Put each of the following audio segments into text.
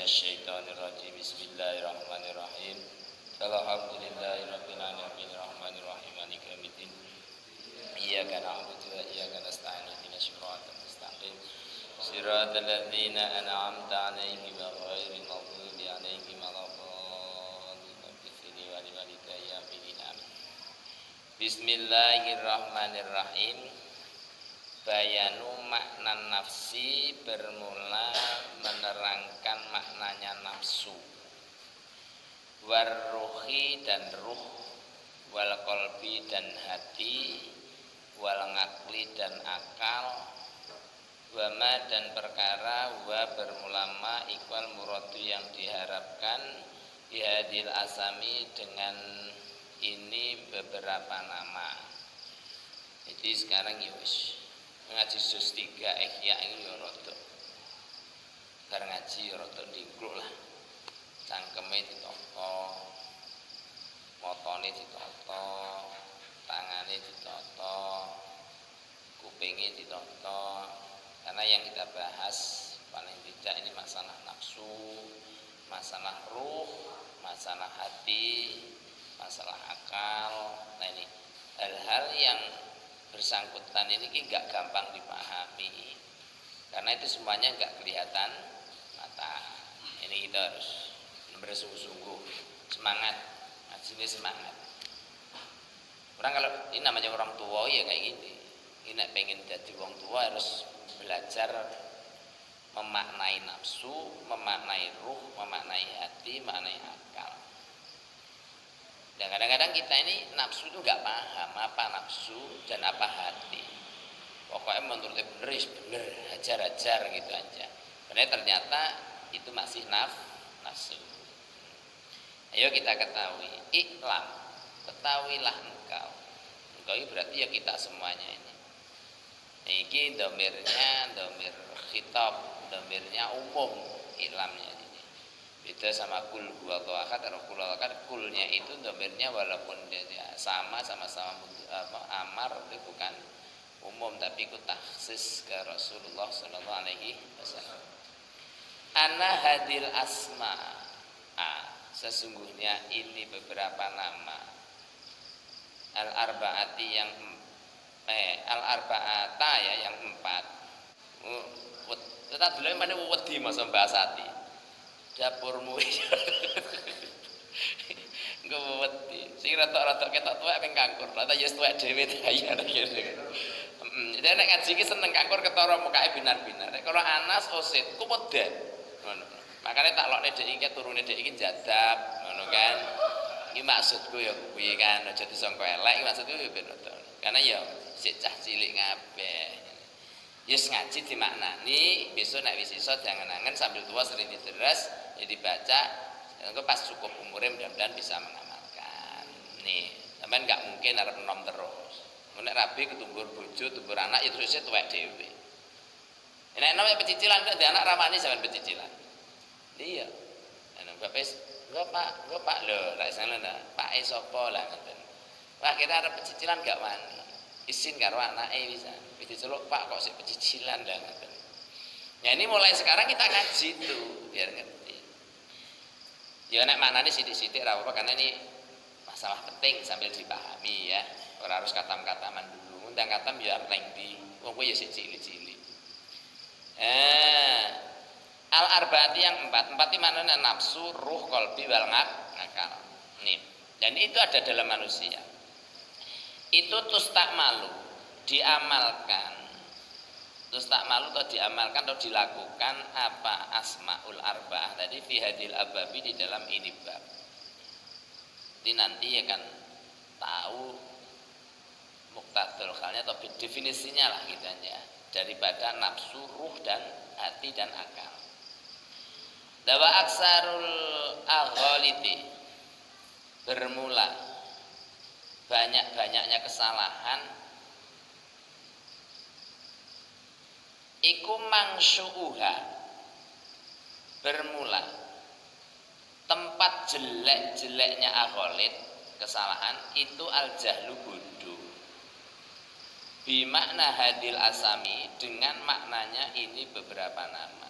minasyaitonirrajim. Bismillahirrahmanirrahim. Alhamdulillahirabbil alamin arrahmanirrahim maliki yaumiddin. Iyyaka na'budu wa iyyaka nasta'in ihdinas siratal mustaqim. Siratal ladzina an'amta 'alaihim ghairil maghdubi 'alaihim waladdallin. Bismillahirrahmanirrahim. Bayanu makna nafsi bermula menerangkan maknanya nafsu, warruhi dan ruh, wal qalbi dan hati, wal ngakli dan akal, wama dan perkara wa bermulama ikwal muradu yang diharapkan bihadil asami dengan ini beberapa nama. Jadi sekarang yus ngaji sus 3 ihya ini ya rada. Bar ngaji ya rada ndingkluk lah. Cangkeme ditata, motone ditata, tangane ditata, kupinge ditata. Karena yang kita bahas paling tidak ini masalah nafsu, masalah ruh, masalah hati, masalah akal. Nah ini hal-hal yang bersangkutan ini enggak gampang dipahami karena itu semuanya enggak kelihatan mata. Ini kita harus bersungguh-sungguh, semangat ngaji, semangat. Orang kalau ini namanya orang tua ya kayak gini. Ini pengen jadi orang tua harus belajar memaknai nafsu, memaknai ruh, memaknai hati, memaknai akal. Dan kadang-kadang kita ini nafsu itu nggak paham apa nafsu dan apa hati. Pokoknya menurutnya bener, hajar-hajar gitu aja. Karena ternyata itu masih nafsu. Ayo kita ketahui, iklam, ketahuilah engkau. Engkau ini berarti ya kita semuanya ini. Ini domirnya, domir khitab, domirnya umum, iklamnya. Beda sama kul huwallahu ahad atau kul ahad, kulnya itu domirnya walaupun dia sama-sama amar itu bukan umum tapi itu takhsis ke Rasulullah sallallahu alaihi wasallam. Ana hadil asma, sesungguhnya ini beberapa nama al arbaati yang al arbaata ya yang 4. Tetap dulu mana wedi masa bahasa hati. Dapurmu engko wedi sing rata-rata ketok tuwek ping kangkur rata ya tuwek dhewe ta ya ngene. Nek ngaji iki seneng kangkur ketara mukae binar-binar. Nek kalau Anas osit ku podan ngono. Makane tak lokne dhek iki turune dhek iki jadab ngono kan. Iki maksudku ya kuwi kan aja disangka elek, maksudku ya ben ngono. Karena ya sik cah cilik kabeh. Yes ngaji dimaknani, besok nek wis iso jangan-jangan sambil tua sering diteras, ya dibaca, engko pas cukup umurnya mudah-mudahan bisa mengamalkan. Nih, sampean enggak mungkin arep enom terus. Nek rabi ketumbur bojo, tumbur anak ya terusnya tuwek dhewe. Nek enom ya pecicilan kok anak ramani sampean pecicilan. Iya. Ana bapes, enggak Pak lho, ra salah Pak sapa lah ngoten. Wah, kita arep pecicilan gak wani. Isin karo anake bisa. Diceluk Pak kok sik pecicilan lah ngoten. Ya ini mulai sekarang kita ngaji tuh biar ngerti. Ya nek maknane sithik-sithik ra apa karena ini masalah penting sambil dipahami ya. Ora harus katam-kataman dulu. Undang katam biar lengdi. Wong kuwi ya sik cilik-cilik. Al arbaati yang 4 itu maknanya nafsu, ruh, qalbi, wal akal. Nih. Dan itu ada dalam manusia. Itu tustakmalu diamalkan, terus tak malu atau diamalkan atau dilakukan apa asmaul arba'ah tadi fi hadil ababi di dalam ini bab. Jadi nanti akan tahu muktadul halnya atau definisinya lah gitu aja daripada nafsu, ruh dan hati dan akal. Dawa aksarul aghaliti bermula banyak-banyaknya kesalahan iku mangsuuha bermula tempat jelek-jeleknya agholit kesalahan itu al jahlu bodoh bimakna hadil asami dengan maknanya ini beberapa nama.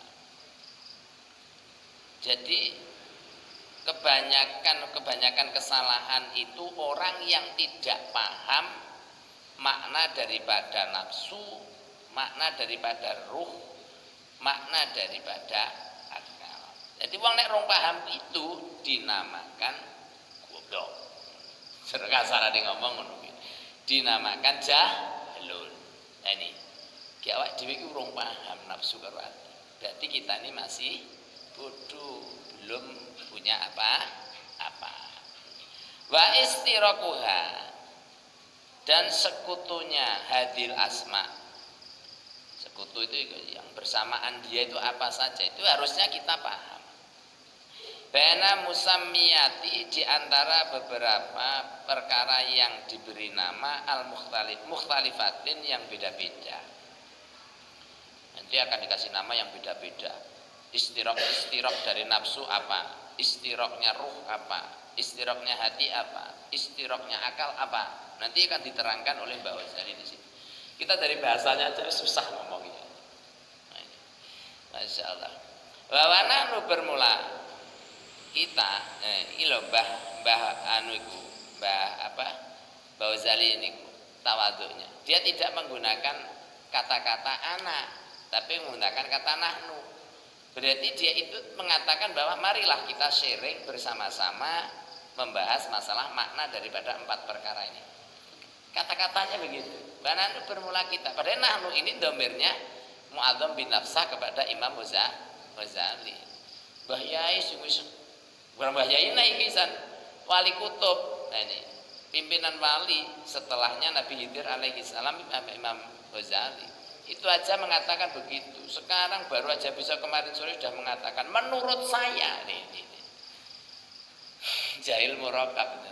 Jadi kebanyakan kesalahan itu orang yang tidak paham makna daripada nafsu, makna daripada ruh, makna daripada akal. Jadi wong nek rong paham itu dinamakan goblok. Secara kasarane ngomong ngono kuwi. Dinamakan jahilun. Nah ini, ki awak dhewe iki urung paham nafsu karo ati. Berarti kita ini masih bodoh, belum punya apa-apa. Wa istiraquha, dan sekutunya hadil asma. Sekutu itu yang bersamaan dia itu apa saja, itu harusnya kita paham. Bana musammiyati, di antara beberapa perkara yang diberi nama mukhtalifatin yang beda-beda. Nanti akan dikasih nama yang beda-beda. Istirok dari nafsu apa? Istiroknya ruh apa? Istiroknya hati apa? Istiroknya akal apa? Nanti akan diterangkan oleh Mbak Ghazali di sini. Kita dari bahasanya aja susah ngomongnya. Masya Allah. Wawana nu bermula kita, ilo Mbah anu iku, Mbah Ghazali ini tawaduknya. Dia tidak menggunakan kata-kata anak, tapi menggunakan kata nahnu. Berarti dia itu mengatakan bahwa marilah kita sharing bersama-sama membahas masalah makna daripada 4 perkara ini. Kata-katanya begitu. Bahkan bermula kita. Padahal nahnu ini domirnya mu'adzam bin nafsah kepada Imam Ghazali. Mbah Yai Mbah Yai naik kisan wali kutub. Nah ini pimpinan wali setelahnya Nabi Khidir alaihi salam Imam Ghazali. Itu aja mengatakan begitu. Sekarang baru aja bisa kemarin sore sudah mengatakan menurut saya nih. Jahil murakab.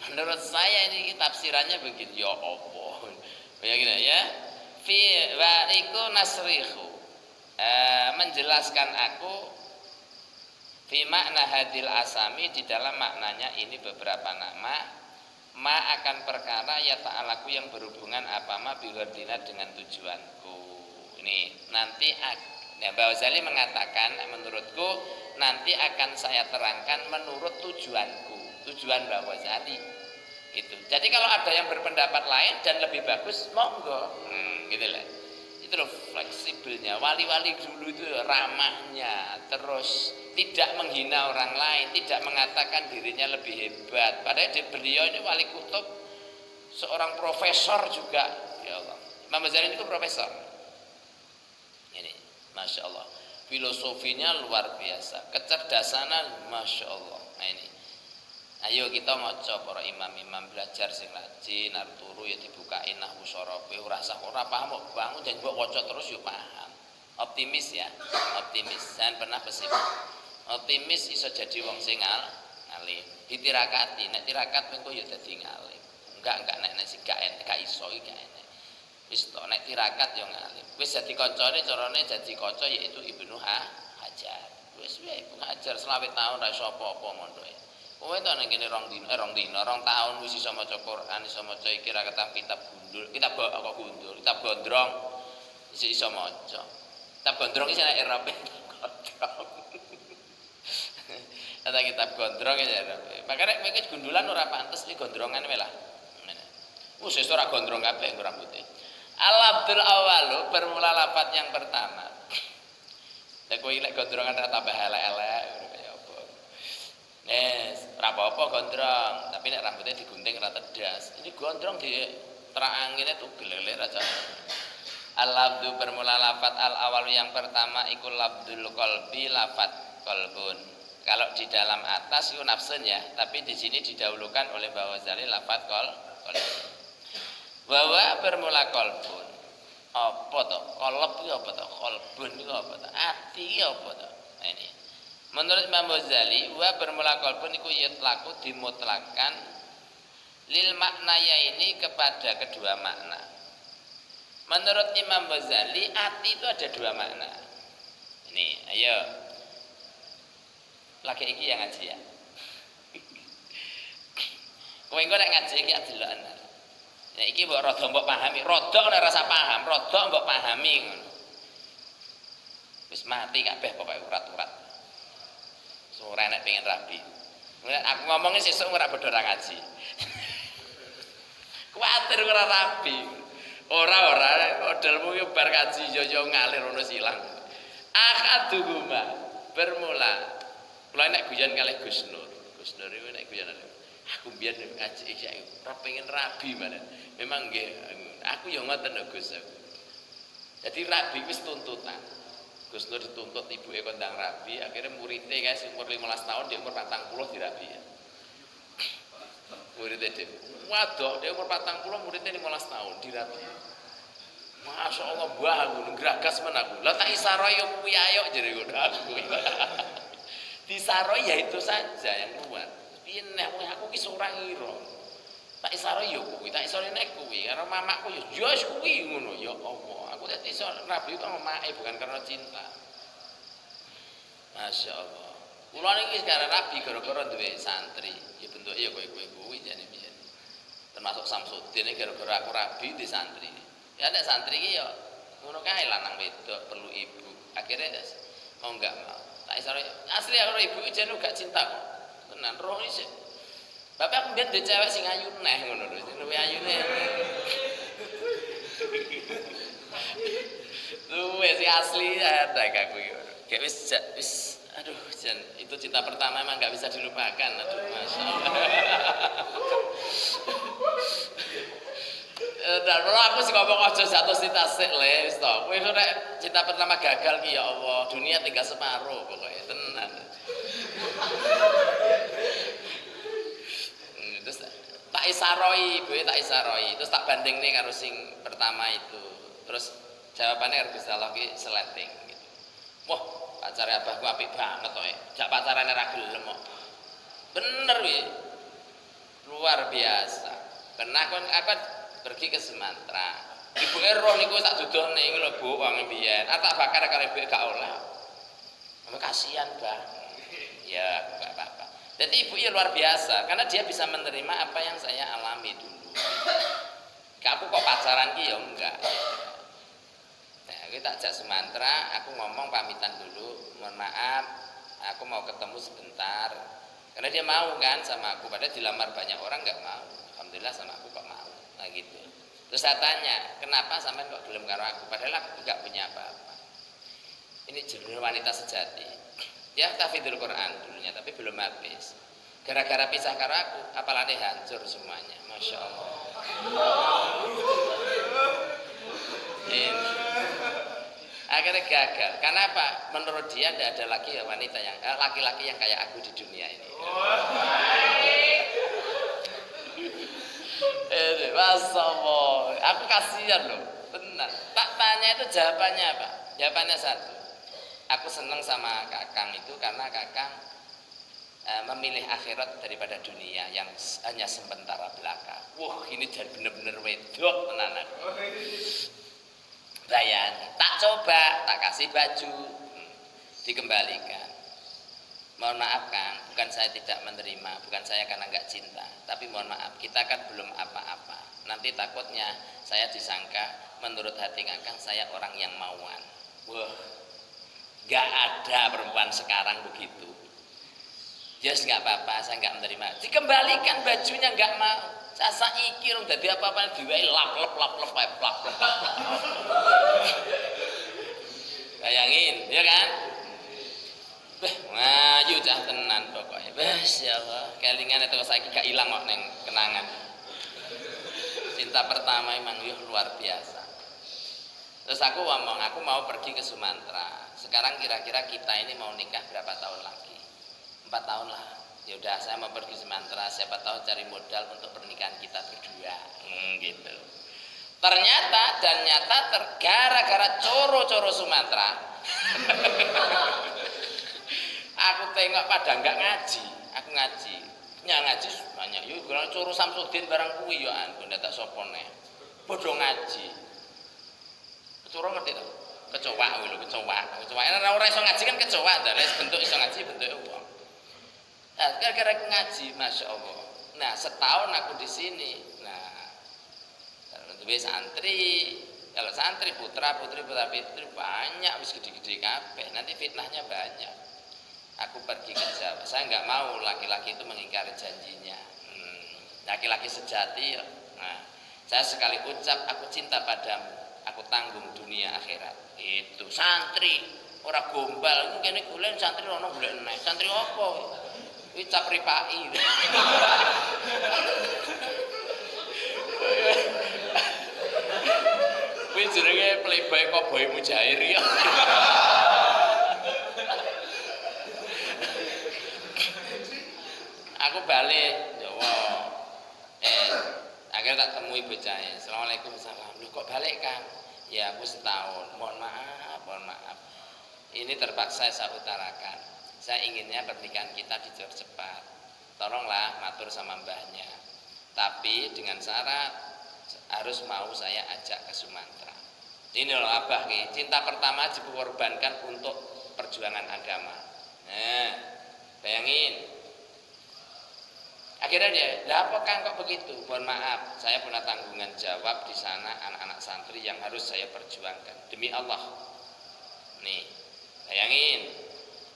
Menurut saya ini tafsirannya begitu. Ya Allah. Ya gini ya. Fi wa iku nasrihu. Menjelaskan aku fi makna hadil asami, di dalam maknanya ini beberapa nama. Ma akan perkara ya ta'alaku yang berhubungan apa ma biwardina dengan tujuanku. Ini nanti Mbak Ghazali mengatakan menurutku nanti akan saya terangkan menurut tujuanku, tujuan Mbak Ghazali itu. Jadi kalau ada yang berpendapat lain dan lebih bagus monggo, gitu lah. Itu loh fleksibelnya. Wali-wali dulu itu ramahnya, terus tidak menghina orang lain, tidak mengatakan dirinya lebih hebat. Padahal beliau ini wali kutub, seorang profesor juga. Ya Allah, Imam Ghazali itu profesor. Ini, masya Allah, filosofinya luar biasa, kecerdasannya masya Allah. Nah ini, ayo kita ngoco para imam-imam, belajar sing rajin, arep turu ya dibukain nahwu sorope, ora paham kok bangun dan mbok waca terus yo paham. Optimis ya, optimis, jangan pernah pesimis. Optimis iso jadi wong sing alim. Ditirakati, nek tirakat mengko ya dadi ngalim. Enggak nek sing gak iso iki gak enek. Wis to nek tirakat yo ngalim. Wis dadi kancane carane dadi kanca yaitu Ibnu Hajar. Wis wae Ibnu Hajar 20 tahun ra iso apa-apa mondoke. Kowe to ning kene 2 tahun wis iso maca Quran, iso maca iki ra ketang kitab gundul, kitab gondrong iso maca. Kitab gondrong iki nek Eropa gondrong. Ada kitab gondrong ya. Makanya nek gundulan ora pantes iki gondrongan wae lah. Wis ora gondrong kabeh rambutnya. Al-Abdul Awalu, bermula lafaz yang pertama. Nek kowe lek gondrongan ra tambah elek-elek kaya apa. Ora apa-apa gondrong, tapi nek rambutnya digunting ra tedas. Ini gondrong diterangine tugel aja. Al-Abdu, bermula lafaz al-awalu yang pertama iku labdul qalbi, lafaz qalbun. Kalau di dalam atas itu nafsun ya, tapi di sini didahulukan oleh Mbak Ghazali lafaz qalbun. Bahwa bermula qalbun. Apa to? Qalb itu apa to? Qalbun itu apa to? Ati itu apa to? Nah ini. Menurut Imam Ghazali, wa bermula qalbun iku yutlaku dimutlakan lil maknaya ini kepada kedua makna. Menurut Imam Ghazali, ati itu ada 2 makna. Ini, ayo. Lagi iki yang ngaji ya. Kowe engko nek ngaji iki adeloken. Nek iki mbok rada mbok pahami, rada ora rasa paham, rada mbok pahami ngono. Wis mati kabeh pokoke urat-urat. Ora enek pengen rabi. Aku ngomongnya sesuk ora padha ora ngaji. Kuwatir ora rabi. Ora modelmu ki bar kaji yo ngalir ono silang. Akaduguma bermula. Kula nek guyon kalih Gus Nur. Gus Nur iku nek guyon aku mbiyen ngaji iki ora pengen rabi malah. Memang nggih aku yo ngoten lho Gus. Jadi rabi wis tuntutan. Gus Nur dituntut ibuke kondang rabi, akhirnya muridnya guys umur 15 tahun dia umur 40 dirabi ya. Muridnya dia, waduh dia umur 40 muridnya 15 tahun dirabi. Masya Allah buah aku geragas men aku. Lah tak isaroi yo kuwi ayo jare ngono aku. Disaroi ya itu saja yang keluar. Piye nek aku ki ora ngira. Tak isaroi yo kuwi, tak isaroi nek kuwi karo mamaku yo jos kuwi ngono ya Allah. Aku dadi iso rabi kok mamake bukan karena cinta. Masya Allah. Kula niki sekarang rabi gara-gara duwe santri. Ya bentuke ya kowe kuwi jane biyen. Termasuk Samsudin gara-gara aku rabi di santri. Ya nek santri iki ya ngono kae lanang wedok perlu ibu. Akhirnya mau enggak mau. Tak iso asli karo ibu jen gak cinta kok. Tenan roh iki. Bapak aku mbiyen duwe cewek sing ayu neh ngono lho. Sing luwih ayune. Luwih sing asli ada aku iki. Kayak wis aduh jen itu cinta pertama emang gak bisa dilupakan. Aduh Masya Allah. Dan aku sih ngomong aja jatuh cinta sik le wis to. Kowe nek cinta pertama gagal ki ya Allah, dunia tinggal separuh pokoknya tenan. Terus tak isaroi, gue tak isaroi. Terus tak bandingne karo sing pertama itu. Terus jawabannya Gusti Allah ki seleting gitu. Wah, pacare abahku apik banget to. Jak pacarane ra gelem kok. Bener wi. Luar biasa. Pernah kon aku pergi ke Sumatera. Ibu roh niku tak dudohne iki lho Bu, wong mbiyen. Tak bakar karo ibu gak oleh. Kasihan, Bah. Ya, enggak apa-apa. Jadi ibu ya luar biasa karena dia bisa menerima apa yang saya alami dulu. Aku kok pacaran ki ya enggak. Nah, kita ajak Sumatera, aku ngomong pamitan dulu, mohon maaf, aku mau ketemu sebentar. Karena dia mau kan sama aku, padahal dilamar banyak orang enggak mau. Alhamdulillah sama aku kok mau. Nah gitu. Terus saya tanya, kenapa sampean kok gelem karo aku? Padahal aku enggak punya apa-apa. Ini jenis wanita sejati. Ya tahfidzul Quran dulunya, tapi belum habis. Gara-gara pisah karo aku, apalagi hancur semuanya. Masya Allah. Akhirnya gagal. Kenapa? Menurut dia tidak ada lagi wanita yang laki-laki yang kayak aku di dunia ini. Masya Allah. Aku kasihan loh. Tenang. Tak tanya itu jawabannya apa? Jawabannya satu. Aku senang sama Kakang itu karena Kakang memilih akhirat daripada dunia yang hanya sementara belaka. Wah, ini jadi bener-bener wedok tenan aku. Bayani, tak coba, tak kasih baju, dikembalikan. Mohon maaf Kang, bukan saya tidak menerima, bukan saya karena nggak cinta, tapi mohon maaf, kita kan belum apa-apa. Nanti takutnya saya disangka menurut hati Kakang saya orang yang mauan. Wah, nggak ada perempuan sekarang begitu. Yes, nggak apa-apa, saya nggak menerima. Dikembalikan bajunya nggak mau. Saya saiki rung dadi apa-apa diwai lap. Bayangin, ya kan? Ngayu cah tenan pokoknya. Masya Allah, kelingan itu saiki gak ilang kok neng kenangan. Cinta pertama emang luar biasa. Terus aku ngomong, aku mau pergi ke Sumatera. Sekarang kira-kira kita ini mau nikah berapa tahun lagi? 4 tahun lah. Ya udah saya mau pergi Sumatera, siapa tahu cari modal untuk pernikahan kita berdua. Gitu. Ternyata gara-gara coro-coro Sumatera. Aku tengok pada enggak ngaji, aku ngaji. Nya ngaji banyak. Yo gara coro Samsudin barang kuwi yo ampun tak sapa neh. Padha ngaji. Coro ngerti to? Kecoa kuwi lho, kecoa. Ora iso ngaji kan kecoa ta, bentuk iso ngaji bentuke wong. Nah, gara-gara ngaji, Masya Allah. Nah, setahun aku di sini. Nah, duwe santri, Kalau santri putra putri banyak wis gede-gede kabeh, nanti fitnahnya banyak. Aku pergi ke Jawa, saya nggak mau laki-laki itu mengingkari janjinya. Laki-laki sejati ya. Nah, saya sekali ucap aku cinta padamu, aku tanggung dunia akhirat. Itu santri ora gombal, kene golek santri ono golek enek. Santri apa? Kuwi cap ripai. Kuwi jenenge playboy cowboy mujair ya. Aku balik Jawa. Akhirnya tak temui bocahnya. Assalamualaikum salam. Lu kok balik Kang? Ya aku setahun. Mohon maaf. Ini terpaksa saya utarakan. Saya inginnya pernikahan kita dipercepat. Tolonglah matur sama mbahnya. Tapi dengan syarat harus mau saya ajak ke Sumatera. Ini loh abah nih, cinta pertama dikorbankan untuk perjuangan agama. Nah, bayangin. Akhirnya dia, lah apa Kang kok begitu? Mohon maaf, saya punya tanggungan jawab di sana anak-anak santri yang harus saya perjuangkan demi Allah. Nih, bayangin,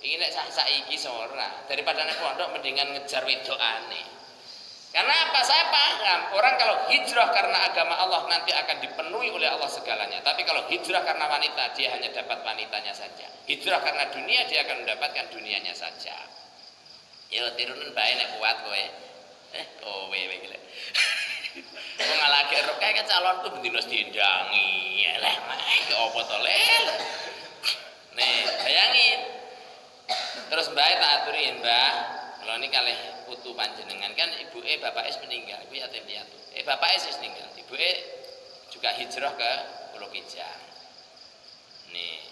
ini nek saiki seorang daripada nek pondok mendingan ngejar wedokane. Karena apa? Saya paham orang kalau hijrah karena agama Allah nanti akan dipenuhi oleh Allah segalanya. Tapi kalau hijrah karena wanita dia hanya dapat wanitanya saja. Hijrah karena dunia dia akan mendapatkan dunianya saja. Yo tirunan bae nek kuat kowe. Kowe iki lek. Wong ngalake rok kae calonku bendino diendangi. Eleh meh opo to lel. Nih, bayangin. Terus Mbah tak aturin, Mbah. Kalau ini kalih putu panjenengan kan ibuke bapake meninggal, ibu yatim piatu. Bapake wis meninggal, ibuke juga hijrah ke Pulau Kijang. Nih,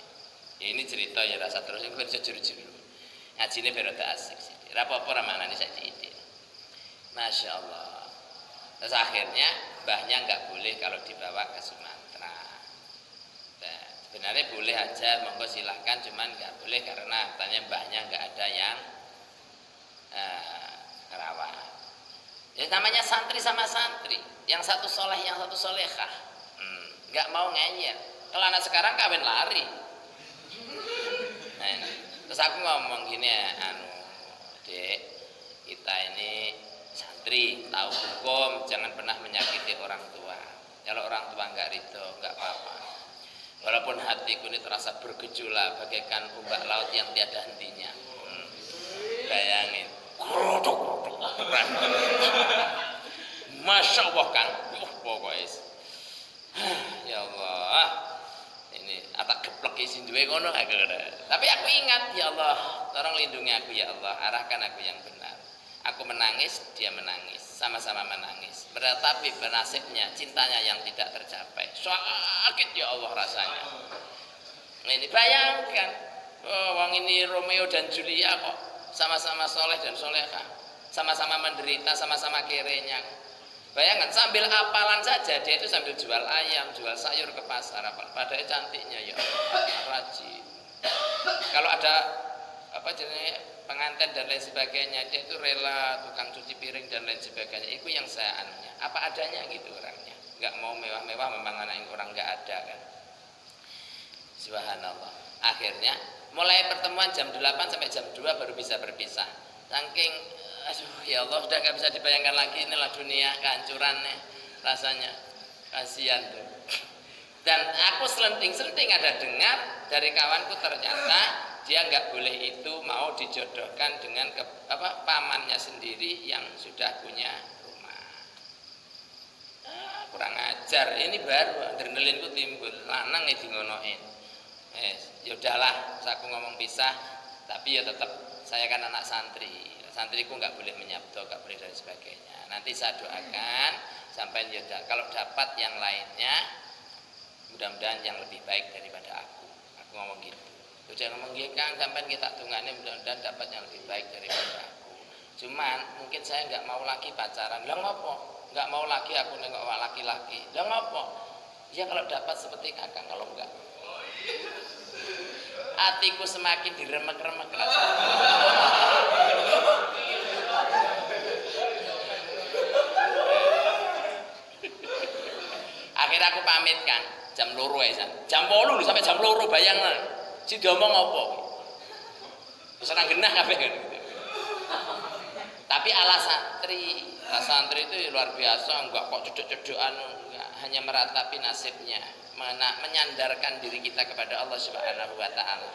ini cerita ya rasa terus iku bisa juru-juru. Ngajine berada asik sih. Ora apa-apa ramanane saiki. Masya Allah. Terus akhirnya mbahnya nggak boleh kalau dibawa ke Sumatera. Nah, sebenarnya boleh aja, monggo silahkan, cuman nggak boleh karena katanya mbahnya nggak ada yang rawat. Ya namanya santri sama santri, yang satu soleh, yang satu solehah, nggak mau ngeyel. Kalau anak sekarang kawin lari. Nah, terus aku ngomong gini, Dek, kita ini santri, tahu hukum, jangan pernah menyakiti orang tua. Kalau orang tua nggak ridho, nggak apa-apa. Walaupun hatiku ini terasa bergejolak bagaikan ombak laut yang tiada hentinya. Bayangin. Masya Allah Kang, pokoknya ya Allah, ini atak geplek isi duwe kono. Tapi aku ingat, ya Allah, tolong lindungi aku ya Allah, arahkan aku yang benar. Aku menangis, dia menangis, sama-sama menangis. Tetapi bernasibnya cintanya yang tidak tercapai. Sakit ya Allah rasanya. Ini bayangkan, wong ini Romeo dan Julia kok sama-sama soleh dan solehah, sama-sama menderita, sama-sama kerenya. Bayangkan sambil apalan saja dia itu sambil jual ayam, jual sayur ke pasar. Padahal cantiknya ya rajin. Kalau ada apa jenis pengantin dan lain sebagainya, dia itu rela tukang cuci piring dan lain sebagainya. Itu yang saya anunya. Apa adanya gitu orangnya. Nggak mau mewah-mewah, memang anak orang nggak ada kan. Subhanallah. Akhirnya mulai pertemuan jam 8 sampai jam 2 baru bisa berpisah. Saking aduh ya Allah sudah gak bisa dibayangkan lagi, inilah dunia kehancurannya rasanya. Kasihan tuh. Dan aku selenting-selenting ada dengar dari kawanku ternyata dia nggak boleh itu mau dijodohkan dengan pamannya sendiri yang sudah punya rumah. Kurang ajar, ini baru adrenalinku timbul, lanang nih ngonoin. Ya udahlah, aku ngomong pisah, tapi ya tetap saya kan anak santri, santriku nggak boleh menyabdo, nggak boleh dan sebagainya. Nanti saya doakan sampai ya kalau dapat yang lainnya, mudah-mudahan yang lebih baik daripada aku ngomong gitu. Udah ngomong gitu Kang, sampai kita tunggannya mudah-mudahan dapat yang lebih baik daripada aku. Cuman mungkin saya nggak mau lagi pacaran. Lah ngopo? Nggak mau lagi aku nengok laki-laki. Lah ngopo? Ya kalau dapat seperti Kakang, kalau enggak hatiku semakin diremek-remek rasanya. Akhirnya aku pamit Kang, jam 2 ae jam 8 sampai jam 2 bayangna si diomong apa wis ora genah kabeh kan. Tapi ala santri itu luar biasa, enggak kok cedek-cedekan, hanya meratapi nasibnya, menyandarkan diri kita kepada Allah Subhanahu wa taala.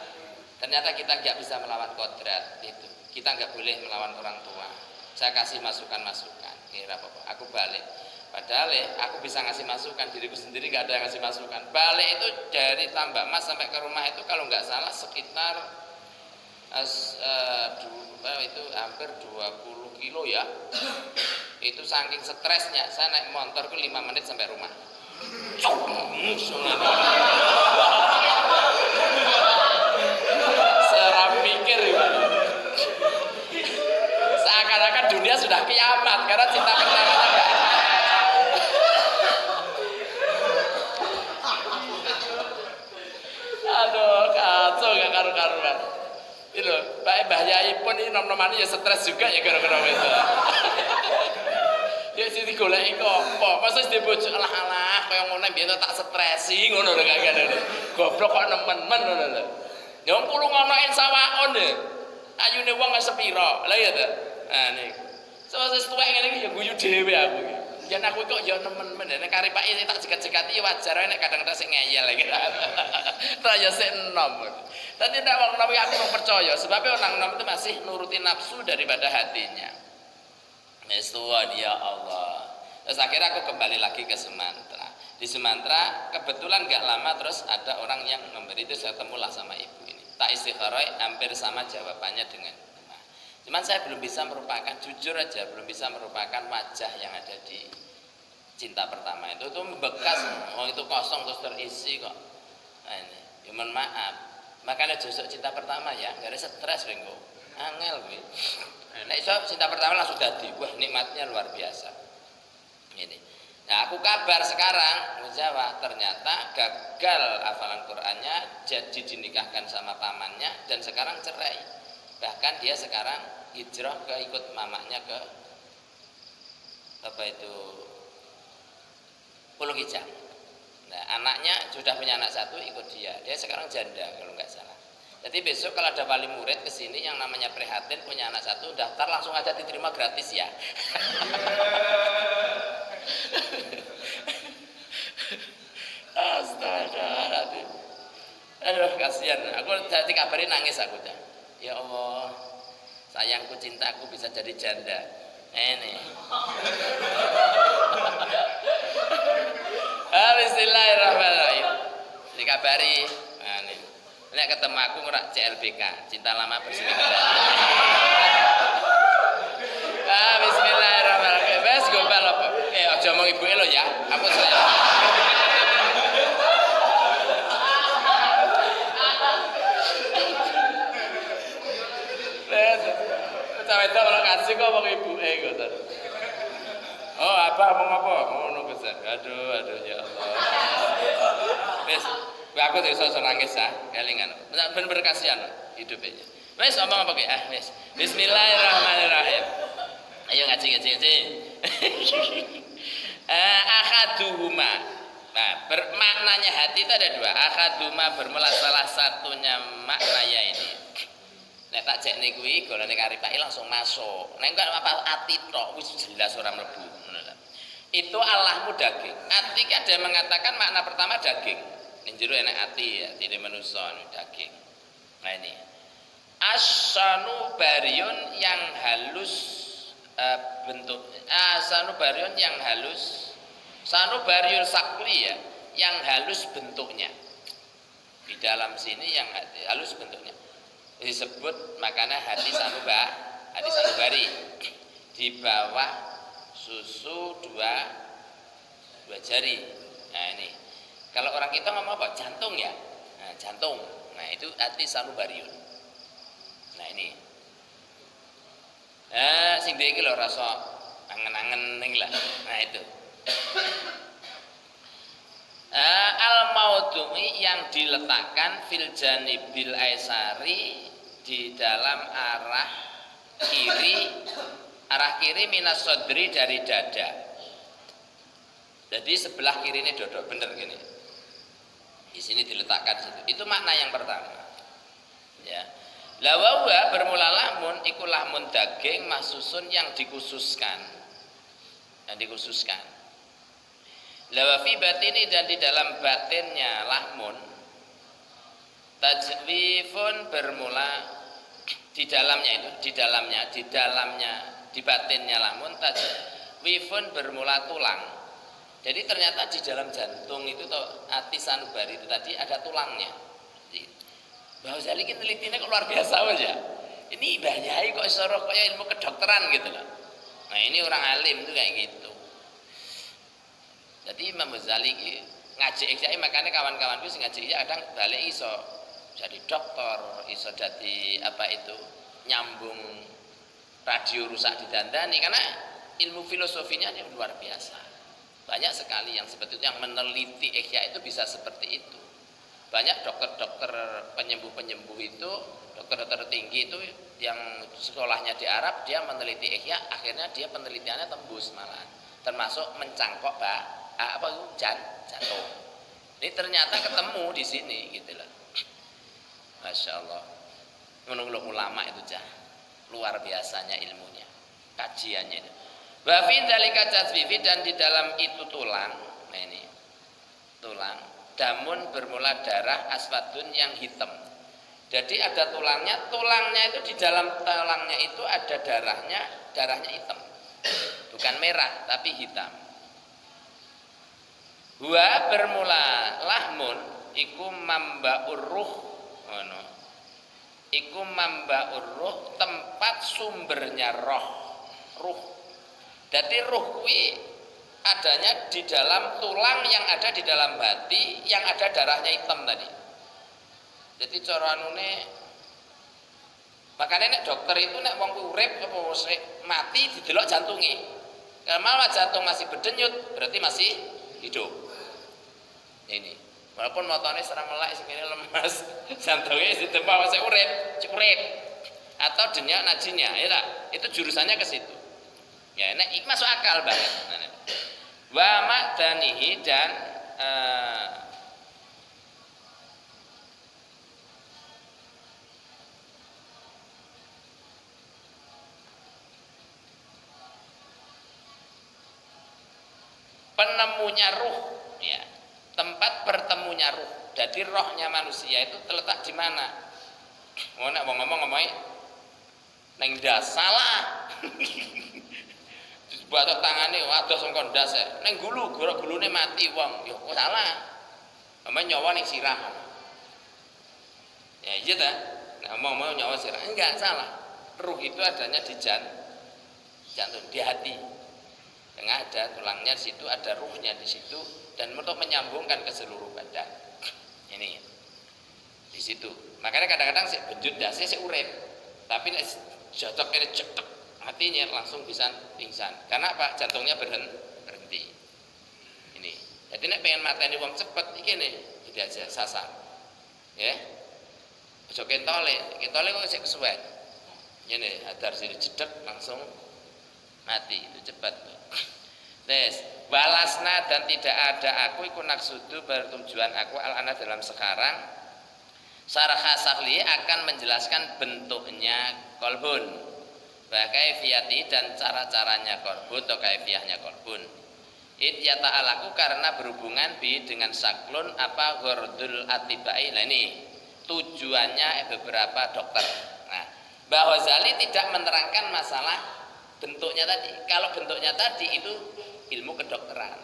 Ternyata kita enggak bisa melawan kodrat itu. Kita enggak boleh melawan orang tua. Saya kasih masukan-masukan, kira apa? Aku balik. Padahal aku bisa ngasih masukan, diriku sendiri enggak ada yang ngasih masukan. Balik itu dari Tambak Mas sampai ke rumah itu kalau enggak salah sekitar itu hampir 20 kilo ya. Itu saking stresnya saya naik motor ke 5 menit sampai rumah. Seram mikir ya. Seakan-akan dunia sudah kiamat karena cinta pertama enggak. Aduh, kacau gak karu-karuan. Itu Mbah Yai pun ini nom-nomane ya stres juga ya gara-gara itu. Ya sing digoleki kok apa? Masa di bojo alah-alah kaya ngono biyen tak stresi ngono lho kagak. Goblok kok nemen-men ngono lho. Ya wong kulo ngono en sawaon lho. Ayune wong sepira. Lah ya ta. Nah niku. Sewis tuwek ngene iki ya guyu dhewe aku iki. Yen aku kok ya nemen-men nek karepake tak jegat-jegati ya wajar nek kadang-kadang sing ngeyel iki. Tak ya sik enom. Tapi nek wong nabi aku percaya sebabnya orang enom itu masih nuruti nafsu daripada hatinya. Mestuwa dia Allah. Terus akhirnya aku kembali lagi ke Sumatera. Di Sumatera kebetulan gak lama terus ada orang yang memberi itu saya temulah sama ibu ini. Tak istikharah hampir sama jawabannya dengan rumah. Cuman saya belum bisa merupakan, jujur aja belum bisa merupakan wajah yang ada di cinta pertama itu membekas. Oh itu kosong terus terisi kok. Nah ini, ya mohon maaf. Makanya justru cinta pertama ya, gak ada stres Ringo. Angel gue. Nek iso cinta pertama langsung dadi, wah nikmatnya luar biasa. Ini. Nah, aku kabar sekarang Jawa ternyata gagal hafalan Qur'annya, jadi dinikahkan sama pamannya dan sekarang cerai. Bahkan dia sekarang hijrah ke ikut mamanya ke apa itu Pulau Kijang. Nah, anaknya sudah punya anak satu ikut dia. Dia sekarang janda kalau nggak salah. Jadi besok kalau ada wali murid ke sini yang namanya prihatin punya anak satu, daftar langsung aja diterima gratis ya. Astaga. Aduh kasihan. Aku tadi kabarin nangis aku dah. Ya Allah, sayangku cintaku bisa jadi janda. Ini. Bismillahirrahmanirrahim. Dikabari. Nah, ini. Nek ketemu aku ngerak CLBK, cinta lama bersemi kembali. Bismillahirrahmanirrahim. Wes gombal apa? Aja omong ibuke lho ya. Aku saya. Sampai itu kalau kasih kok omong ibuke ngoten. Oh, apa omong apa? Ngono besar. Aduh ya Allah. Wes aku iso nangis kelingan. Bener-bener kasihan hidupnya. Wes omong apa ki? Wes. Bismillahirrahmanirrahim. Ayo ngaji. Akhaduhuma. Nah, bermaknanya hati itu ada dua. Akhaduhuma bermula salah satunya maknanya ini. Nek tak jekne kuwi golane karipake langsung masuk. Nek enggak apa ati tok wis jelas ora mlebu. Itu Allahmu daging. Ati ada yang mengatakan makna pertama daging. Ning jero enek ati ya, atine manusa daging. Nah ini. As-sanubariun yang halus bentuk. Sanubariun yang halus. Sanubariun sakli ya, yang halus bentuknya. Di dalam sini yang halus bentuknya. Disebut makanya hati sanubari. Di bawah susu dua jari. Nah ini. Kalau orang kita ngomong apa? Jantung ya. Nah, jantung. Nah, itu hati sanubariun. Nah, ini. Sing iki lho rasa angen-angen ning lah. Nah, itu. Al-maudhu'i yang diletakkan fil janibil aisari di dalam arah kiri minas sodri dari dada. Jadi sebelah kiri ini dodok bener gini. Di sini diletakkan situ. Itu makna yang pertama. Ya. Lawawa bermula lamun iku lamun daging mahsusun yang dikhususkan. Yang dikhususkan. Lawafi batini dan di dalam batinnya lahmun tajwifun bermula di dalamnya itu, di dalamnya di batinnya lamun tajwifun bermula tulang. Jadi ternyata di dalam jantung itu atau hati sanubari itu tadi ada tulangnya. Bahwa Ghazali ini telitinya kok luar biasa aja. Ini Mbah Yai kok isorok kayak ilmu kedokteran gitu loh. Nah ini orang alim tuh kayak gitu. Jadi Imam Ghazali ngaji ikhya, makanya kawan-kawanku sing ngaji ikhya kadang balik iso jadi dokter, iso jadi apa itu nyambung radio rusak didandani karena ilmu filosofinya dia luar biasa. Banyak sekali yang seperti itu yang meneliti ikhya itu bisa seperti itu. Banyak dokter-dokter penyembuh-penyembuh itu, dokter-dokter tinggi itu yang sekolahnya di Arab, dia meneliti ikhya, akhirnya dia penelitiannya tembus malah, termasuk mencangkok jantung. Ini ternyata ketemu di sini gitu loh. Masya Allah. Menunggu ulama itu luar biasanya ilmunya, kajiannya itu. Wa fi dzalika tasfifi dan di dalam itu tulang. Nah ini tulang. Damun bermula darah aswadun yang hitam. Jadi ada tulangnya itu di dalam tulangnya itu ada darahnya hitam. Bukan merah tapi hitam. Wa bermula lahmun iku mambaur ruh. Iku mambaur ruh, tempat sumbernya ruh. Jadi ruh kuwi adanya di dalam tulang yang ada di dalam hati yang ada darahnya hitam tadi. Jadi cara anune makanya nek dokter itu nek wong urip apa mati didelok jantunge. Kalau malah jantung masih berdenyut berarti masih hidup. Ini walaupun motone serang melek sing lemas jantungnya ditempa masih urip atau denyut najinya ya tak? Itu jurusannya ke situ. Ya nek masuk akal banget. Wa ma'danihi dan penemunya ruh ya, tempat bertemunya ruh. Jadi rohnya manusia itu terletak di mana? Mau nak ngomong neng das salah. Batok tangane waduh sangka ndas ning gulune mati wong ya kok salah. Amane nyawa ning sirah. Ya iya ta. Nek mau nyawa sirah enggak salah. Ruh itu adanya di jantung, di hati. Tengah ada tulangnya di situ, ada ruhnya di situ dan untuk menyambungkan ke seluruh badan. Ini di situ. Makanya kadang-kadang sik benjut dase sik urip. Tapi nek jatuh kene cetek hatinya langsung bisa pingsan. Karena apa? Jantungnya berhenti. Ini. Jadi nek pengen mateni wong cepet iki nih, iki aja sasar. Ya. Aja kentole kok sik kesuwen. Ngene, adar sini jedek langsung mati, itu cepat. Tes, balasna dan tidak ada aku iku naksudu bertujuan aku al-ana dalam sekarang. Sarah sahli akan menjelaskan bentuknya kolbun. Kaifiyati dan cara-caranya korbun atau kaifiyahnya korbun. Ya ta'alaku karena berhubungan dengan saklun apa gordul atibai. Nah ini tujuannya beberapa dokter. Nah, Mbah Ghazali tidak menerangkan masalah bentuknya tadi. Kalau bentuknya tadi itu ilmu kedokteran.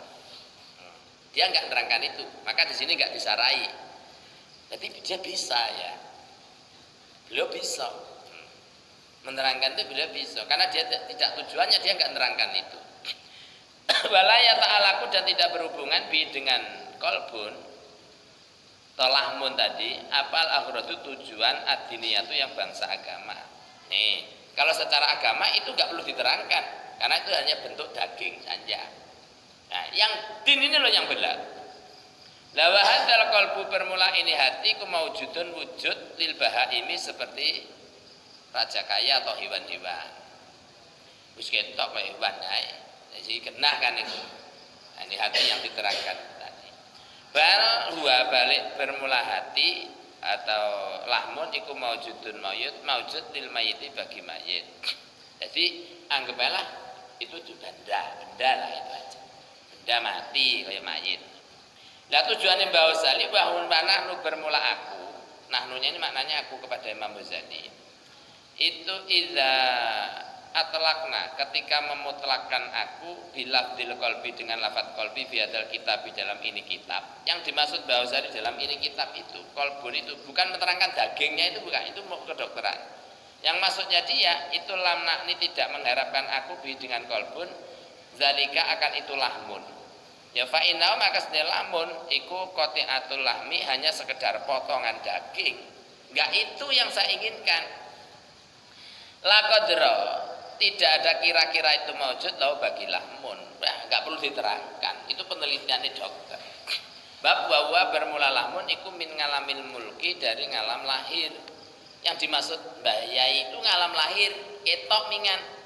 Dia nggak menerangkan itu, maka di sini nggak disarai. Jadi dia bisa ya. Beliau bisa. Menerangkan itu beliau bisa karena dia tidak tujuannya dia nggak menerangkan itu. Walaya ta'alaku dan tidak berhubungan dengan kolbun tolahmun tadi apal akhiratu tujuan adiniyatu yang bangsa agama. Nih kalau secara agama itu nggak perlu diterangkan karena itu hanya bentuk daging saja. Nah yang din ini loh yang benar. Lawahan dal kolbu bermula ini hati kemaujudun wujud lil bahaimi seperti raja kaya atau hewan-hewan. Wis ketok kaya hewan ae. Jadi kenah kan itu. Nah, ini hati yang diterangkan tadi. Bal huwa balik bermula hati atau lahmun iku maujudun maujud lil mayiti bagi mayit. Jadi anggaplah itu benda lah itu aja. Benda mati kayak mayit. Lah tujuannya Mbah Ghazali bahwa nahnu bermula aku. Nahnunya ini maknanya aku kepada Imam Ghazali. Itu idza atlakna ketika memutlakkan aku bilafdil qalbi dengan lafaz qalbi fi hadzal kitab di dalam ini kitab. Yang dimaksud Mbah Ghazali dalam ini kitab itu qalbun itu bukan menerangkan dagingnya, itu bukan, itu mau kedokteran. Yang maksudnya dia itu lam nakni tidak mengharapkan aku bi dengan qalbun zalika akan itu lahmun. Ya fa inna maka lamun iku qati'atul lahmi hanya sekedar potongan daging. Enggak itu yang saya inginkan. Laqadra tidak ada kira-kira itu maujud lau bagi lahmun. Nah, enggak perlu diterangkan. Itu penelitiannya dokter. Bab wa bermula lahmun iku min ngalamil mulki dari ngalam lahir. Yang dimaksud bahaya itu ngalam lahir, ketok mingan.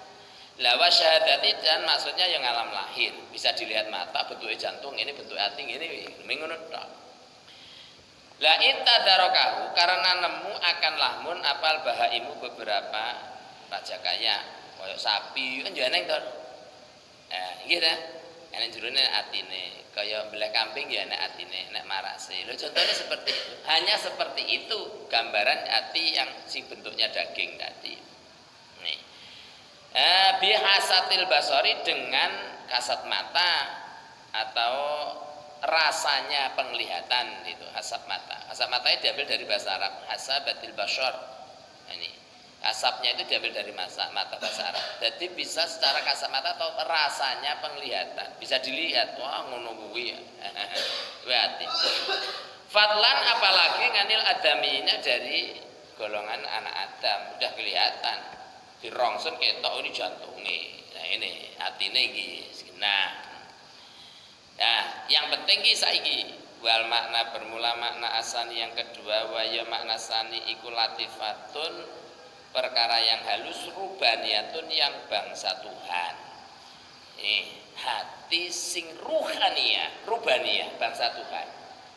Lawa syahadati dan maksudnya yang alam lahir, bisa dilihat mata, bentuknya jantung, ini bentuk hati, ini mengunut. La inta darokahu karena nemu akan lahmun apal bahaimu beberapa raja kaya, koyok sapi kan jangan nengtor. Gitu kan jurune atine, koyok belah kambing ya nek atine, nek marase. Lo contohnya seperti itu, hanya seperti itu gambaran hati yang si bentuknya daging tadi. Nih. Bihasatil basori dengan kasat mata atau rasanya penglihatan itu hasab mata. Hasab mata itu diambil dari bahasa Arab hasabatil basor. Ini asapnya itu diambil dari mata bahasa Arab. Jadi bisa secara kasat mata atau rasanya penglihatan bisa dilihat. Wah ngono kuwi ya. Berarti fadlan apalagi nganil adaminya dari golongan anak Adam udah kelihatan. Dirongsen ketok ini jantungnya. Nah ini hatine iki. Nah, yang penting ki saiki wal makna bermula makna asani yang kedua wa ya makna sani iku latifatun perkara yang halus rubaniyatun yang bangsa Tuhan. Hati sing ruhaniyah, rubaniyah bangsa Tuhan.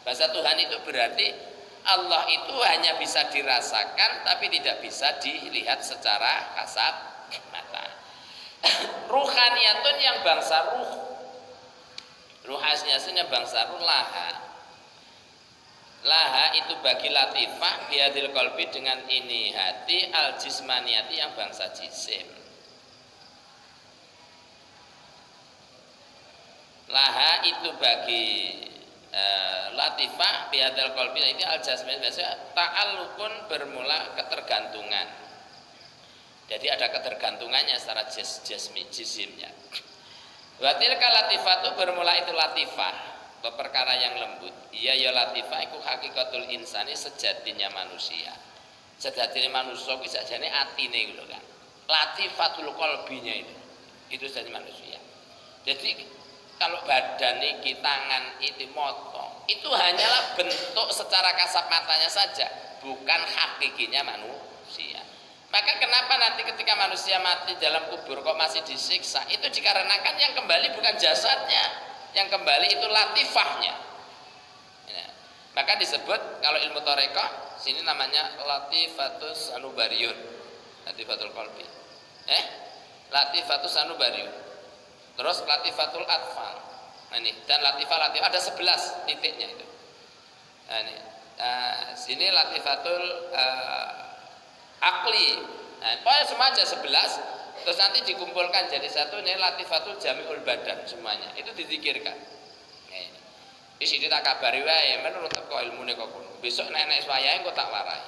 Bangsa Tuhan itu berarti Allah itu hanya bisa dirasakan tapi tidak bisa dilihat secara kasat mata. Ruhaniyatun yang bangsa ruh. Ruh aslinya bangsa ruh laha. Laha itu bagi latifah biadil qalbi dengan ini hati al jismaniyati yang bangsa jisim. Laha itu bagi latifah biadal qalbi itu al jasmin biasa ta'alluqun bermula ketergantungan. Jadi ada ketergantungannya secara jisimnya. Wa tilka latifah itu bermula itu latifah atau perkara yang lembut. Iya ya latifah iku hakikatul insani sejatinya manusia. Sejatinya manusia bisa jadi atine gitu kan. Latifatul qalbinya itu jadi manusia. Jadi kalau badan ini, tangan itu moto, itu hanyalah bentuk secara kasat matanya saja, bukan hakikinya manusia. Maka kenapa nanti ketika manusia mati dalam kubur kok masih disiksa? Itu dikarenakan yang kembali bukan jasadnya, yang kembali itu latifahnya. Ya. Maka disebut kalau ilmu thariqah sini namanya latifatus sanubariyun, latifatul qalbi. Latifatus sanubariyun. Terus latifatul atfal. Nah ini dan latifah ada 11 titiknya itu. Nah ini sini latifatul akli. Nah, pokoknya semua aja 11 terus nanti dikumpulkan jadi satu ini latifatul jami'ul badan semuanya. Itu dizikirkan. Nah, ini. Di sini tak kabari wae menurut teko ilmune kok kono. Besok nek wayahe kok tak warai.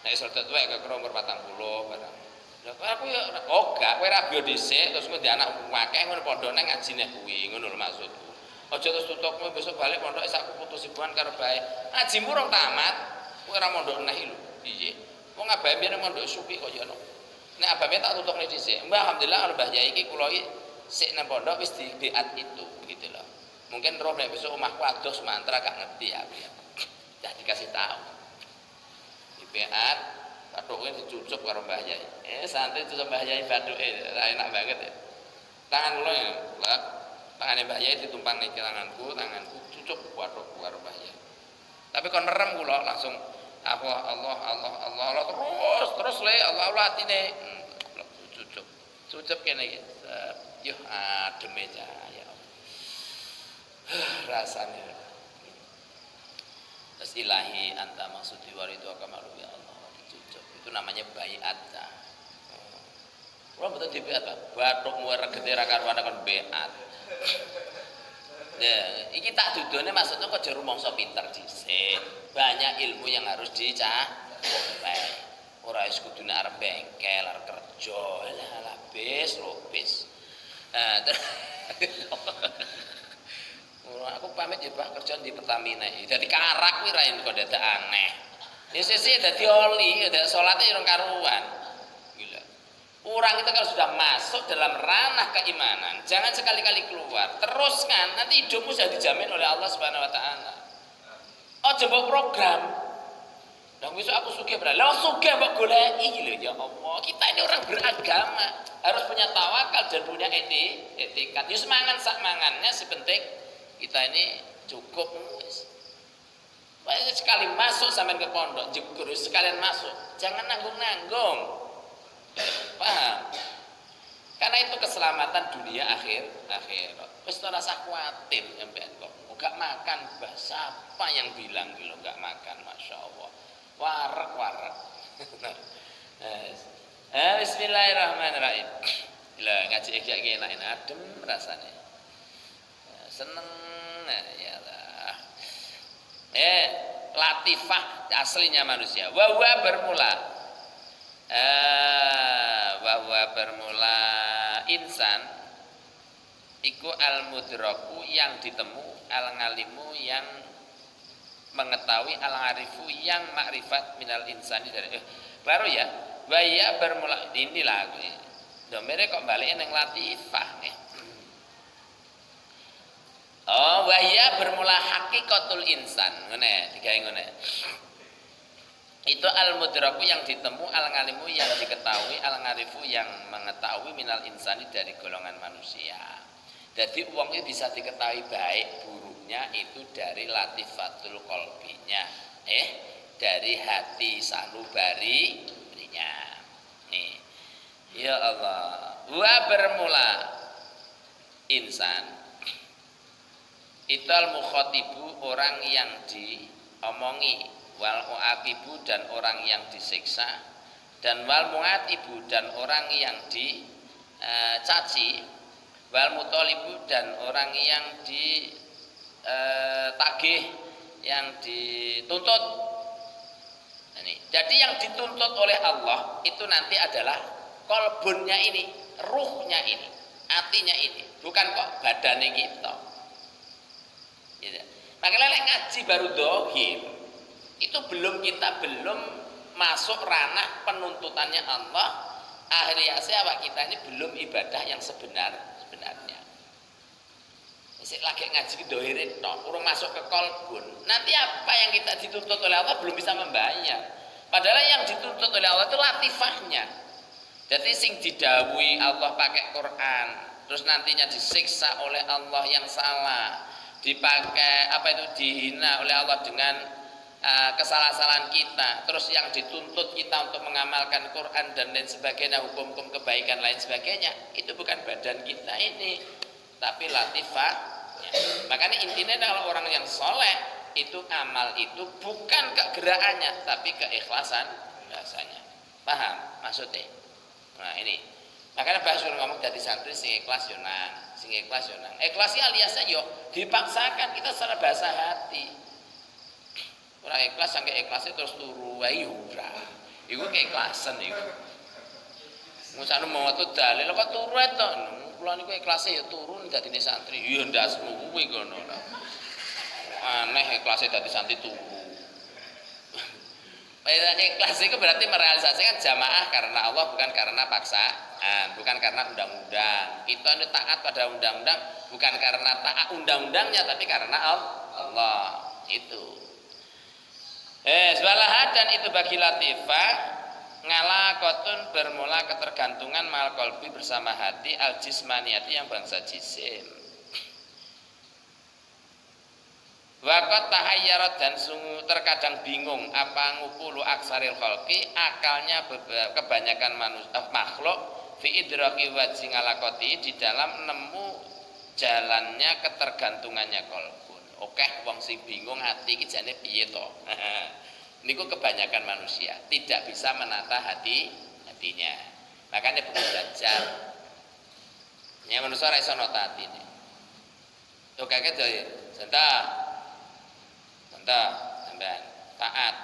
Nek iso tuwek ke umur 40 barang. Lah aku ya gak kowe ra bio dhisik terus kowe ndek anak akeh ngono padha nang ngajine kuwi ngono lho maksudku. Aja terus tutupmu besok balik pondok sak putus ibuan karo bae. Ngajimu rong tamat, kowe ora mondok neh lho. Piye? Wong abahe biyen mondok supi kok ya ono. Nek abahe tak tutupne dhisik. Mbah alhamdulillah kalau Mbah Yai iki kula iki sik nang pondok wis di biat itu gitu loh. Mungkin roh nek besok omahku ados mantra gak ngerti ya. Dah dikasih tahu. Di biat bathuknya dicucuk karo Mbah Yai. Santai itu Mbah Yai bathuke, enak banget ya. Tangan kula ya, Tangane Mbah Yai ditumpang ning tanganku cucuk waduh karo Mbah Yai. Tapi kon merem kula langsung Allah terus le Allah atine cucuk kene iki. Yo adem aja ya. Rasane terus ilahi anta maksudi waridu kamalu ya Allah dicucuk. Itu namanya baiat. Kalau betul di beat Pak, batuk muara gede karuan kon beat. Ya, iki tak dudone maksudnya kok jero mangsa pinter dhisik. Banyak ilmu yang harus dicapai. Ora wis kudune arep bengkel, arep kerja, lah bis. Aku pamit ya Pak kerja di Pertamina. Dadi karak kuwi ra kok dadak aneh. Ya sesuk dadi oli, dadak salate ora karuan. Orang itu kalau sudah masuk dalam ranah keimanan, jangan sekali-kali keluar. Teruskan, nanti hidupmu sudah dijamin oleh Allah Subhanahu Wa Taala. Oh coba program. Dan besok aku sugih berarti. Lah sugih mbok goleki lho ya Allah. Kita ini orang beragama, harus punya tawakal dan punya etikat. Yo semangan sak mangannya sepenting kita ini cukup wis. Sekali masuk sampai ke pondok, jegur sekalian masuk. Jangan nanggung-nanggung. Paham? Karena itu keselamatan dunia akhirat. Wis ora usah kuwatir sampean kok. Enggak makan bahasa apa yang bilang gitu enggak makan, Masya Allah. Warek. Bismillahirrahmanirrahim. Lah ngaji iki enak adem rasane. Seneng ya lah. Latifah aslinya manusia. Wa bermula bahwa bermula insan iku al-mudraku yang ditemu, al-ngalimu yang mengetahui, al-arifu yang makrifat minal insani dari baru ya. Waya bermula inilah domere kok balik nang latifah nih. Oh, waya bermula hakikatul insan ngene digawe ngene. Itu al-mudraku yang ditemu, al-ngalimu yang diketahui, al-ngarifu yang mengetahui minal insani dari golongan manusia. Jadi uang itu bisa diketahui baik buruknya itu dari latifatul qalbinya, dari hati sanubarinya. Nih, ya Allah, wa bermula insan. Itu al-mukhatibu orang yang diomongi, wal muaqibu dan orang yang disiksa, dan wal muatibu dan orang yang dicaci, wal mutolibu dan orang yang ditagih, yang dituntut. Ini. Jadi yang dituntut oleh Allah itu nanti adalah kolbunnya ini, ruhnya ini, hatinya ini, bukan kok badannya kita. Gitu. Makanya ngaji baru dohir. Itu kita belum masuk ranah penuntutannya Allah. Akhirnya apa kita ini belum ibadah yang sebenarnya. Masih lagi ngaji dohirin tok, urung masuk ke kolbun. Nanti apa yang kita dituntut oleh Allah belum bisa membayar. Padahal yang dituntut oleh Allah itu latifahnya. Jadi sing didhawuhi Allah pakai Quran, terus nantinya disiksa oleh Allah yang salah, dipakai dihina oleh Allah dengan kesalahan kita, terus yang dituntut kita untuk mengamalkan Quran dan lain sebagainya, hukum-hukum kebaikan lain sebagainya, itu bukan badan kita ini, tapi latifah. Makanya intinya kalau orang yang soleh itu amal itu bukan kegerakannya, tapi keikhlasan rasanya. Paham maksudnya? Nah ini, makanya bahas ngomong dari santri sing ikhlas yo nang, sing ikhlas yo nang. Ikhlasnya aliasnya yo dipaksakan kita secara bahasa hati. Ora ikhlas sampai ikhlasnya terus turu wae ora. Iku keikhlasan iku. Musane mau tuh dalil kok turu to. Kula niku ikhlase ya turun dadine santri. Ya ndasmu kuwi ngono. Aneh ikhlase dadi santri turu. Ikhlas itu berarti merealisasikan jamaah karena Allah, bukan karena paksaan, bukan karena undang-undang. Kita ini taat pada undang-undang bukan karena taat undang-undangnya, tapi karena Allah. Itu. Sebalahat dan itu bagi latifah ngalaqatun bermula ketergantungan mal qalbi bersama hati al jismaniyati yang bangsa jisim. Waqat tahayyarat dan sungguh terkadang bingung apa ngukulu aksaril khalqi akalnya kebanyakan manusia makhluk fi idraki wajhi ngalakoti di dalam nemu jalannya ketergantungannya kolbun. Oke, wong sing bingung hati kijane piye to. Niku kebanyakan manusia tidak bisa menata hatinya. Makanya buku belajar. Ya manusia ora iso nata atine. To kakek dhewe, senta sampean taat.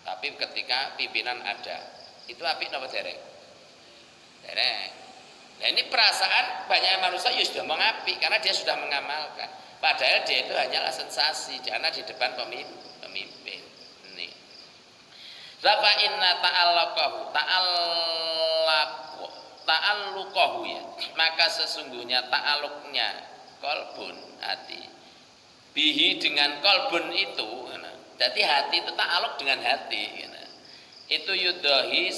Tapi ketika pimpinan ada, itu apik napa dereng? Dereng. Nah ini perasaan banyak manusia ya sudah mengapik karena dia sudah mengamalkan. Padahal dia itu hanyalah sensasi karena di depan pemimpin. Ini. Rafa inna ta'alluqahu ya. Maka sesungguhnya ta'alluqnya kolbun hati. Bihi dengan kolbun itu, jadi hati itu ta'alluq dengan hati. Itu yudahi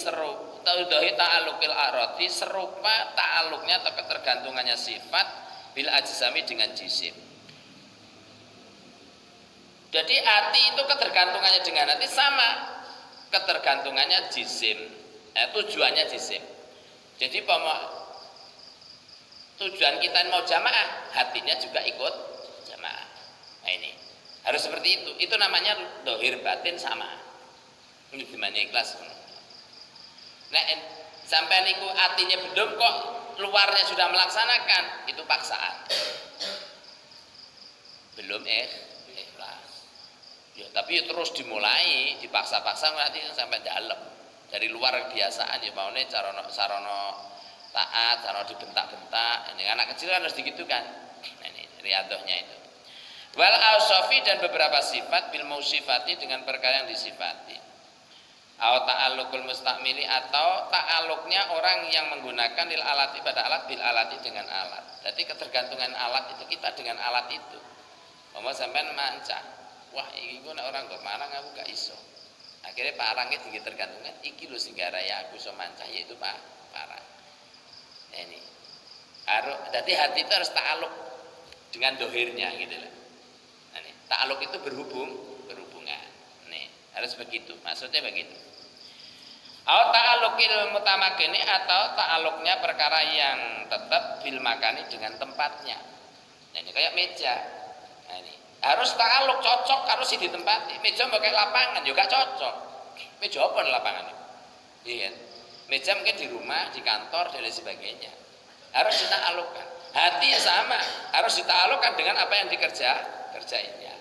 ta'alluqil arati serupa ta'alluqnya atau ketergantungannya sifat bil ajsami dengan jisim. Jadi hati itu ketergantungannya dengan hati sama ketergantungannya jisim, tujuannya jisim. Jadi tujuan kita mau jamaah, hatinya juga ikut jamaah. Nah ini harus seperti itu. Itu namanya dohir batin sama. Ini gimana ikhlas? Nah sampai niku hatinya belum kok luarnya sudah melaksanakan, itu paksaan. Belum ikhlas. Ya tapi terus dimulai, dipaksa-paksa nanti sampai dalam. Dari luar kebiasaan ya maune sarono taat, sarono dibentak-bentak. Ini anak kecil kan harus digitukan. Nah ini riadohnya itu. Wal ausofi dan beberapa sifat bil mausifati dengan perkara yang disifati. Au ta'alluqul mustakmili atau ta'alluqnya orang yang menggunakan lil alati pada alat bil alati dengan alat. Jadi ketergantungan alat itu kita dengan alat itu. Mau sampean manca. Wah, iki ku nek orang kok marang aku gak iso. Akhirnya parangnya tinggi tergantungan iki lho sing garaya aku iso mancah yaitu parang. Nah, ini. Jadi hati itu harus ta'alluq dengan dohirnya gitu lah. Ta'aluk itu berhubungan. Nih, harus begitu. Maksudnya begitu. Atau ta'alukil mutamakini atau ta'aluknya perkara yang tetap bil makani dengan tempatnya. Nah, ini kayak meja. Nah, ini harus ta'aluk cocok harus di tempati. Meja pakai lapangan juga cocok. Meja apa lapangan? Iya. Meja mungkin di rumah, di kantor dan lain sebagainya. Harus dita'alukkan. Hati sama, harus dita'alukkan dengan apa yang dikerjainnya.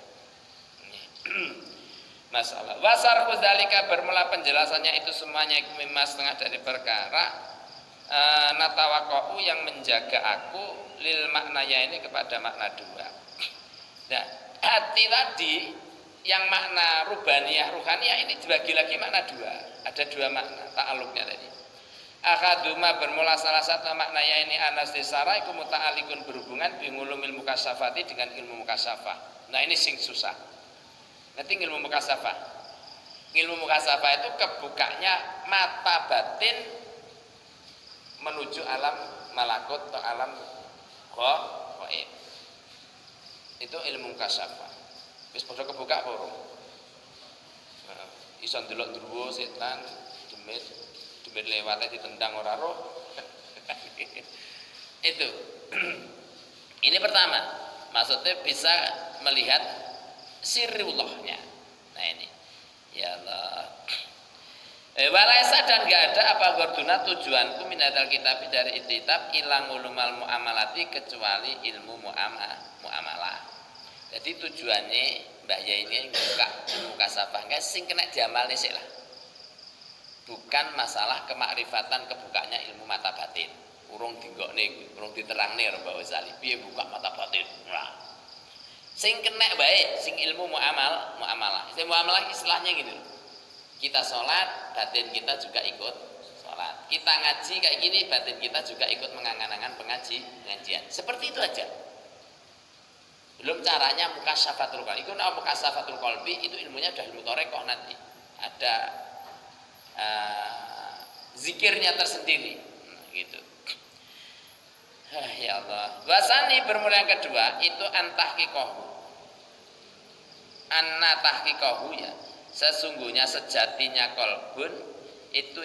Masalah wasar kudzalika bermula penjelasannya itu semuanya mimma setengah dari perkara natawaqau yang menjaga aku lil maknanya ini kepada makna dua. Nah, hati tadi yang makna rubaniyah ruhaniyah ini dibagi lagi makna dua. Ada dua makna ta'alluqnya tadi. Akaduma bermula salah satu maknanya ini anastisara iku muta'alikun berhubungan bingulumil mukasyafati dengan ilmu mukasyafah. Nah, ini sing susah. Nanti ilmu mukasafah. Ilmu mukasafah itu kebukanya mata batin menuju alam malakut atau alam ghaib. Itu ilmu mukasafah. Wis padha kebuka apa ora? Iso ndelok druwa setan, demit lewate ditendang ora roh. Itu. Ini pertama. Maksudnya bisa melihat sirrullahnya. Nah ini ya Allah. Walaisa dan enggak ada apa gorduna tujuanku minadal kitab dari kitab ilang ulumal muamalati kecuali ilmu muamalah. Jadi tujuannya Mbah Yai ini buka ilmu kasafah enggak sing kena diamalne sik lah. Bukan masalah kemakrifatan kebukanya ilmu mata batin. Urung dinggokne, urung diterangne karo Mbah Ghazali piye buka mata batin. Nah, sing kena baik, sing ilmu muamalah. Istilah muamalah istilahnya gitu. Kita sholat, batin kita juga ikut sholat. Kita ngaji kayak gini, batin kita juga ikut mengangan-angan pengajian. Seperti itu aja. Belum caranya mukasyafatul qalbi. Itu nama mukasyafatul qalbi itu ilmunya sudah ilmu torekoh nanti. Ada zikirnya tersendiri, gitu. Ya Allah. Wasani bermula yang kedua itu antahqiqah. anna tahqiqahu ya, sesungguhnya sejatinya kolbun itu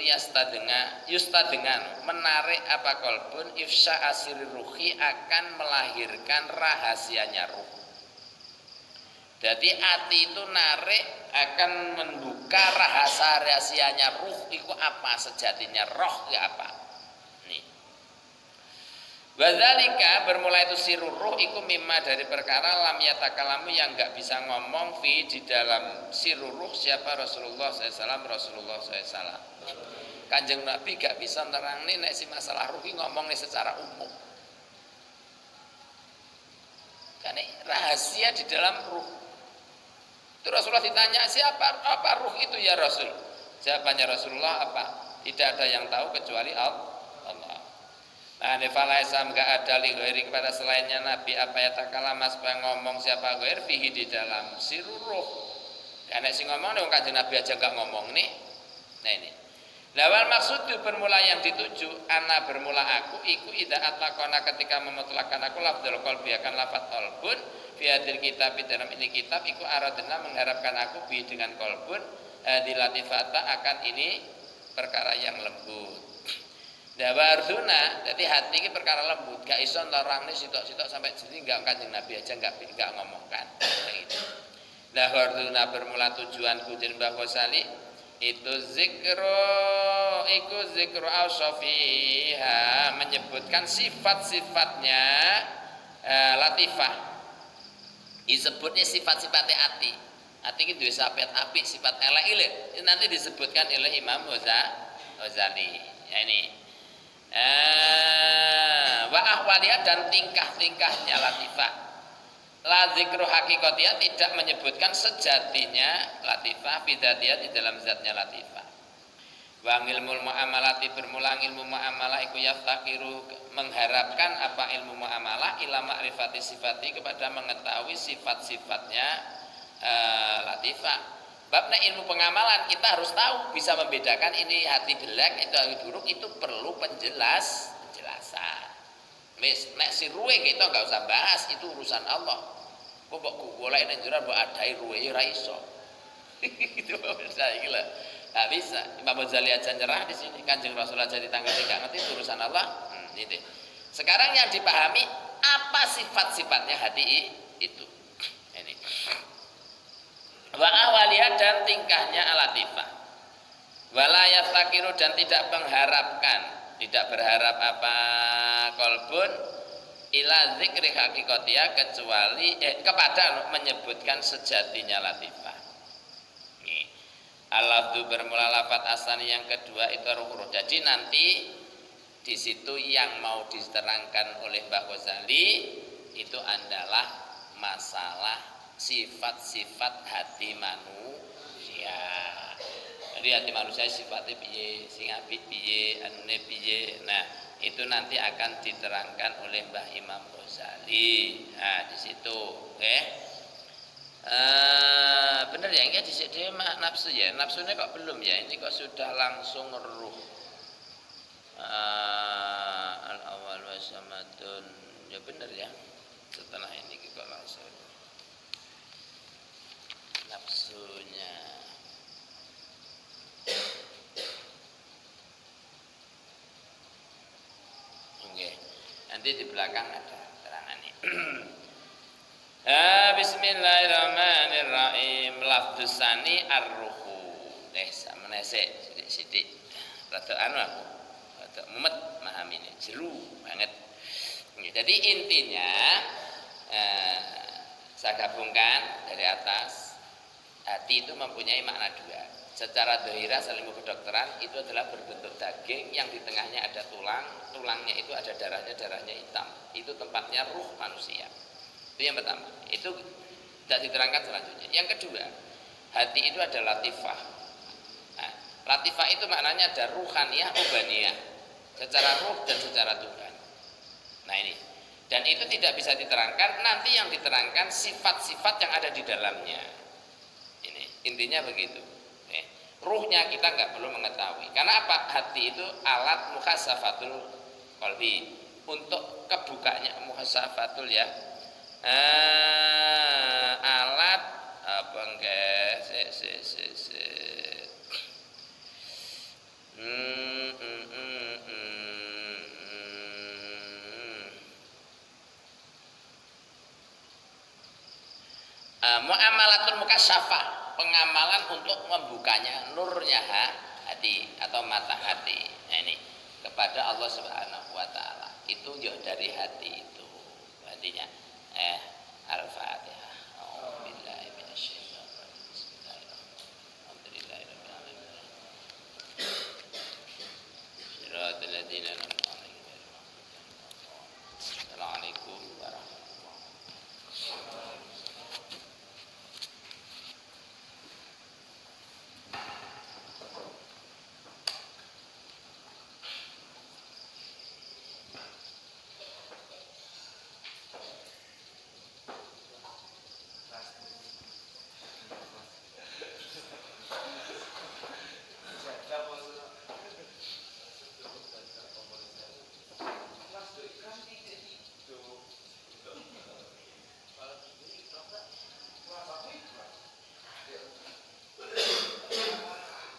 yustadengan menarik apa kolbun ifsya asiri ruhi akan melahirkan rahasianya ruh. Jadi hati itu narik akan membuka rahasianya ruh itu apa, sejatinya roh itu apa. Nih. Wadzalika bermula itu sirur ruh iku mimma dari perkara lam yatakalamu yang enggak bisa ngomong fi di dalam sirur ruh siapa Rasulullah SAW. Rasulullah SAW Kanjeng Nabi gak bisa nerangin nek si masalah ruh ngomong nih secara umum. Karena rahasia di dalam ruh. Itu Rasulullah ditanya siapa apa ruh itu ya Rasul. Jawabannya Rasulullah apa? Tidak ada yang tahu kecuali Allah. Nah, nefalaisam gak ada li ghairi kepada selainnya Nabi apa ya takalama supaya ngomong siapa ghair fihi di dalam siruruh. Karena si ngomong nih Kanjeng Nabi aja gak ngomong nih. Nah ini. Lawal maksud bermula yang dituju ana bermula aku iku ida atlaqona ketika memutlakan aku lafdzul qalbi akan lafaz qalbun fi hadil kitab dalam ini kitab iku aradna mengharapkan aku bi dengan qalbun dilatifata akan ini perkara yang lembut. Dawarzuna, jadi hati ini perkara lembut, gak iso larangnya sitok-sitok sampai jadi enggak Kanjeng Nabi aja enggak ngomongkan. Gitu. Dawarzuna bermula tujuanku jadi Mbah Ghazali itu zikru ausofiha menyebutkan sifat-sifatnya latifah. Disebutnya sifat-sifatnya hati. Hati itu dua sifat api, sifat elek ilik. Ini nanti disebutkan oleh Imam Ghazali. Ya ini. Wa ahwaliyah dan tingkah-tingkahnya latifah. La zikru hakikatiyah tidak menyebutkan sejatinya latifah bidzatiyah di dalam zatnya latifah. Wa ilmul muamalati bermula ilmu muamalah iku yaftakiru mengharapkan apa ilmu muamalah ila ma'rifati sifati kepada mengetahui sifat-sifatnya latifah. Babnya ilmu pengamalan kita harus tahu bisa membedakan ini hati jelek itu hati buruk itu perlu penjelasan. Nek si ruwe kita enggak usah bahas itu urusan Allah. Kok mbok golek ning njero mbok adai ruwe ya ora iso. Itu bisa gila. Enggak bisa. Imam Ghazali aja nyerah di sini. Kanjeng Rasul aja ditanggapi enggak ngerti itu urusan Allah. Gitu. Sekarang yang dipahami apa sifat-sifatnya hati itu. Ini. Wa awaliyah dan tingkahnya alatifah. Wala yaftakiru dan tidak mengharapkan tidak berharap apa kolbun ila zikri hakikatiyah kecuali kepada menyebutkan sejatinya latifah. Nih. Al-lafdzu bermula lafaz asani yang kedua itu ruh. Jadi nanti di situ yang mau diterangkan oleh Mbah Ghazali itu adalah masalah sifat-sifat hati manusia. Jadi hati manusia sifatnya piye, sing apik piye, anune piye. Nah, itu nanti akan diterangkan oleh Mbah Imam Ghazali. Nah, di situ, bener ya, enggak di situ nafsu ya. Nafsunya kok belum ya? Ini kok sudah langsung ruh. Al-awwal wa samadun. Ya bener ya. Setelah ini kok langsung nafsunya. Oke, nanti di belakang ada terangannya. Bismillahirrahmanirrahim. Lafdzus tsani ar-ruhu. Sama nesek sithik-sithik. Rada aku. Rada mumet memahami ini. Jeru banget. Jadi intinya saya gabungkan dari atas. Hati itu mempunyai makna dua. Secara dohira ilmu kedokteran itu adalah berbentuk daging yang di tengahnya ada tulang, tulangnya itu ada darahnya hitam. Itu tempatnya ruh manusia. Itu yang pertama. Itu tidak diterangkan selanjutnya. Yang kedua, hati itu ada latifah. Nah, latifah itu maknanya ada ruhaniyah, ubaniyah, secara ruh dan secara Tuhan. Nah ini. Dan itu tidak bisa diterangkan. Nanti yang diterangkan sifat-sifat yang ada di dalamnya. Ini intinya begitu. Ruhnya kita nggak perlu mengetahui. Karena apa? Hati itu alat muhasafatul qalbi. Untuk kebukanya muhasafatul ya. Alat apa bengke muamalatun mukasyafah, pengamalan untuk membukanya nurnya hati atau mata hati. Nah, ini kepada Allah Subhanahu wa taala. Itu ya dari hati itu.